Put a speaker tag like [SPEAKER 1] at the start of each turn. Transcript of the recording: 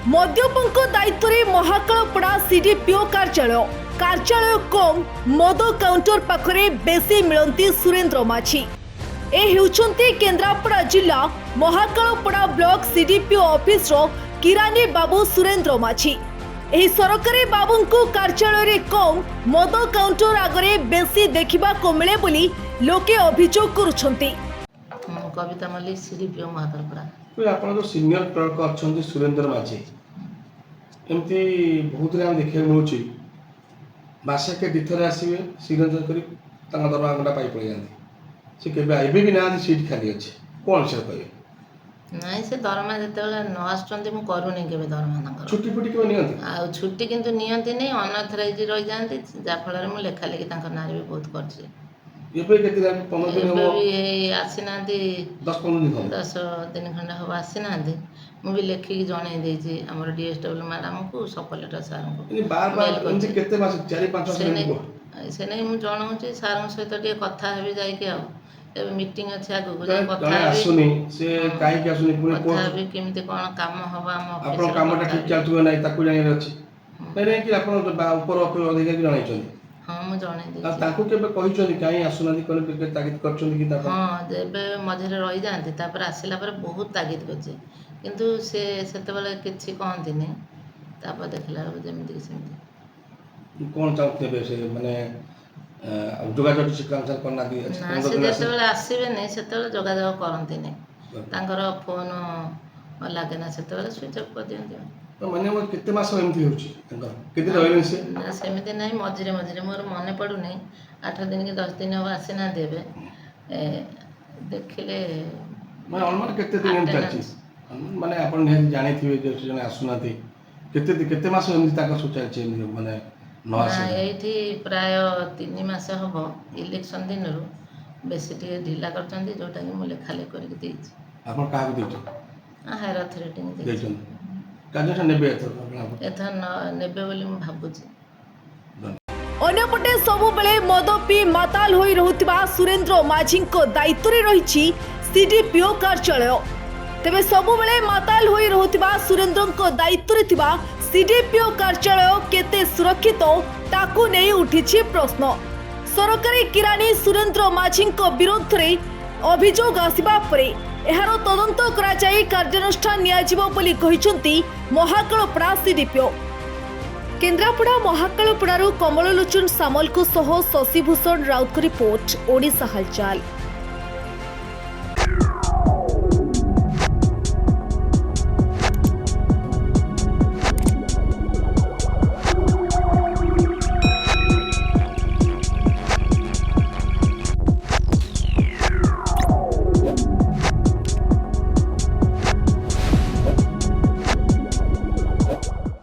[SPEAKER 1] मद्यपंक दायित्व रे महाकालपड़ा सीडीपीओ कार्यालय कम मद काउंटर पाखरे बेसी मिलती सुरेंद्र माझी। ए हेउचंती केन्द्रापड़ा जिला महाकालपड़ा ब्लॉक सीडीपीओ ऑफिस रो किरानी बाबू सुरेंद्र माझी। एही सरकारी बाबूंकु कार्यालय रे कम मद काउंटर आगरे बेसी देखिबा को मिले बोली लोके अभियोग करुछंती।
[SPEAKER 2] कविता मल्लिक सीडीपीओ महाकालपड़ा।
[SPEAKER 3] आपन जो सीनियर क्लर्क अच्छा सुरेंद्र माझी एमती बहुत देखा मिलूँ बासा के दिथर आसवे सिग्नेचर कर दरमा गंडा पाई पड़े जाती से केबे आइबे भी ना सीट खाली अच्छे कौन से कहे
[SPEAKER 2] नाई से दरमा जिते न आसुँच मुझे करूनी के दरमा
[SPEAKER 3] छुट्टी फुट्टी क्यों नियंती
[SPEAKER 2] आ छुट्टी किंतु नियंती नहीं अनअथराइज रही जाती जहाँफल मुझे लेखा लेखि ना भी बहुत कर
[SPEAKER 3] एबे केते 15 दिन हो
[SPEAKER 2] आसी ना
[SPEAKER 3] 10-15 दिन हो
[SPEAKER 2] 10 दिन खंडा हम आसी ना मुझे लेखिक जन देती आम डीएसडब्ल्यू मैडम को सब कलेक्टर सार को
[SPEAKER 3] बार बार एंती केते मास 4-5 दिन
[SPEAKER 2] से नहीं मुझे जनाऊँ सार सहित टे कथा हेबी जाइए मीटिंग अच्छे आगु
[SPEAKER 3] कथा आसुनी से काई के आसुनी पुनी को
[SPEAKER 2] कथा भी केमिति कोन काम हबा हम
[SPEAKER 3] आपन कामटा ठीक चलतुवे नै ताकू जानि अछि नै कि आपन ऊपर अधिकारी जणाई छथि।
[SPEAKER 2] हाँ मुझे जन दी
[SPEAKER 3] ताकू केबे कहि छथि काई आसुनादी कोन के तागिद करछथि कि तापर
[SPEAKER 2] हाँ जेबे मझिरे रही जांती तापर आसिला पर बहुत तागिद करछे किंतु से सेते बेले किछि कहंती नै तापर देखला जेमिति सेमिति
[SPEAKER 3] कोन चाहते से माने जोगाजोग शिकांश करना दी
[SPEAKER 2] ना से जेतेबेले आसीबे नै सेतेबेले जोगाजोग करंती नै तांकर फोन लागे ना सेतेबेले स्विच ऑफ कर दियंती
[SPEAKER 3] तो माने वो कितने मास एमती होची तांकर केते रहले से
[SPEAKER 2] ना सेमिति नै मझिरे मझिरे मोर मने पडु नै 8 दिन कि 10 दिन हो आसी ना देबे देखिले
[SPEAKER 3] माने अलमार केते दिन एमती अछि माने आपण जानि थिबे जे जने आसुनाती केते मास एमती ताका सोचा छै माने
[SPEAKER 2] ना एठी प्राय 3 मास हबो इलेक्शन दिन रु बेसी टे ढिला करचंदी जोटा कि मु लेखा ले करके देछि
[SPEAKER 3] आपण काहा को देछो
[SPEAKER 2] हायर अथॉरिटी ने
[SPEAKER 3] देछन काजटा नेबे
[SPEAKER 1] एथन नेबे बोली मु भाबुछि। अन्यपटे सबु बेले मद पी माताल होई रहुतिबा सुरेंद्र माझी दायित्व रे रहिछि सीडीपीओ कार्यालय। तेबे सबु बेले माताल होई रहुतिबा सुरेंद्र दायित्व रे थिबा सीडीपीओ कार्यालय केते सुरक्षित ताकू नै उठिछि प्रश्न। सरकारी किरानी सुरेंद्र माझी विरोध रे अभियोग आसिबा परे एहार तदंत करा जाई कार्यानुष्ठान नियाजिबो बोली कहिसंती महाकालपड़ा सीडीपीओ। केन्द्रापड़ा महाकालपड़ारू कमल लोचन सामल को सह शशिभूषण राउत रिपोर्ट ओडिशा हालचाल।